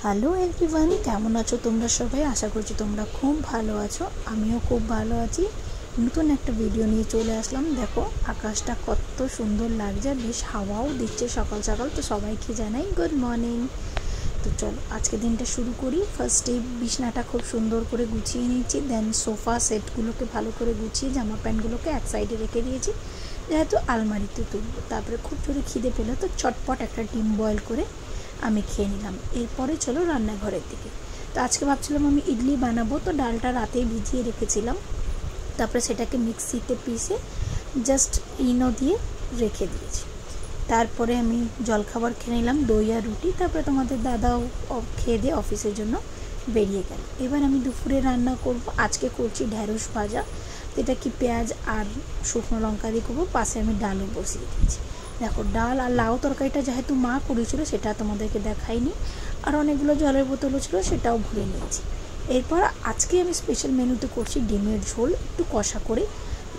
Hello everyone, কেমন আছো তোমরা সবাই? আশা করছি তোমরা খুব ভালো আছো। আমিও খুব ভালো আছি। নতুন একটা ভিডিও নিয়ে চলে আসলাম। দেখো আকাশটা কত সুন্দর লাগছে, বেশ হাওয়াও দিচ্ছে সকাল সকাল। তো সবাইকে জানাই গুড মর্নিং। তো চলো আজকে দিনটা শুরু করি। ফার্স্টে বিছনাটা খুব সুন্দর করে গুছিয়ে নিয়েছি, দেন সোফা সেটগুলোকে ভালো করে গুছিয়ে জামা প্যান্টগুলোকে এক সাইডে রেখে দিয়েছি, যেহেতু আলমারিতে তুলবো। তারপরে খুব জোরে খিদে পেলো তো চটপট একটা ডিম বয়েল করে আমি খেয়ে নিলাম। এরপরে চলো রান্নাঘরের দিকে। তো আজকে ভাবছিলাম আমি ইডলি বানাবো, তো ডালটা রাতেই ভিজিয়ে রেখেছিলাম। তারপরে সেটাকে মিক্সিতে পিষে জাস্ট ইনো দিয়ে রেখে দিয়েছি। তারপরে আমি জলখাবার খেয়ে নিলাম, দই আর রুটি। তারপরে তোমাদের দাদাও খেয়ে দিয়ে অফিসের জন্য বেরিয়ে গেল। এবার আমি দুপুরে রান্না করব। আজকে করছি ঢ্যাঁড়স ভাজা, যেটা কি পেঁয়াজ আর শুকনো লঙ্কা দিয়ে করবো। পাশে আমি ডালও বসিয়ে দিয়েছি। দেখো ডাল আর লাউ তরকারিটা যেহেতু মা করেছিল সেটা তোমাদেরকে দেখাইনি, আর অনেকগুলো জলের বোতলও ছিল, সেটাও ভরে নিয়েছি। এরপর আজকে আমি স্পেশাল মেনুতে করছি ডিমের ঝোল, একটু কষা করে,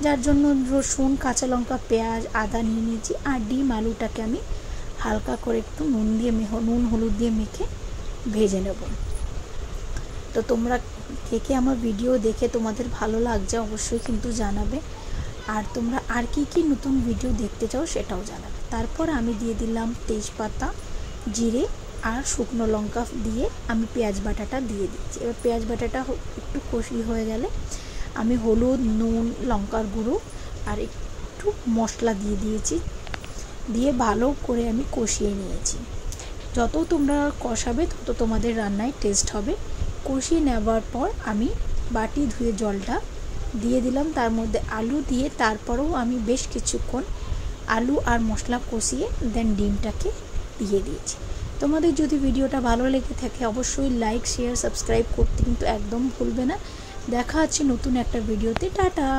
যার জন্য রসুন, কাঁচা লঙ্কা, পেঁয়াজ, আদা নিয়ে নিয়েছি। আর ডিম আলুটাকে আমি হালকা করে একটু নুন হলুদ দিয়ে মেখে ভেজে নেব। তো তোমরা কে আমার ভিডিও দেখে তোমাদের ভালো লাগছে অবশ্যই কিন্তু জানাবে, আর তোমরা আর কি নতুন ভিডিও দেখতে চাও সেটাও জানাবে। তারপর আমি দিয়ে দিলাম তেজপাতা, জিরে আর শুকনো লঙ্কা দিয়ে আমি পেঁয়াজ বাটাটা দিয়ে দিচ্ছি। এবার পেঁয়াজ বাটাটা একটু কষি হয়ে গেলে আমি হলুদ, নুন, লঙ্কার গুঁড়ো আর একটু মশলা দিয়ে দিয়েছি, দিয়ে ভালো করে আমি কষিয়ে নিয়েছি। যত তোমরা কষাবে তত তোমাদের রান্নায় টেস্ট হবে। কষিয়ে নেওয়ার পর আমি বাটি ধুয়ে জলটা দিয়ে দিলাম, তার মধ্যে আলু দিয়ে তারপরেও আমি বেশ কিছুক্ষণ আলু আর মশলা কষিয়ে দেন ডিমটাকে দিয়ে দিয়েছি। তোমাদের যদি ভিডিওটা ভালো লেগে থাকে অবশ্যই লাইক, শেয়ার, সাবস্ক্রাইব করতে কিন্তু একদম ভুলবে না। দেখা হচ্ছে নতুন একটা ভিডিওতে। টাটা।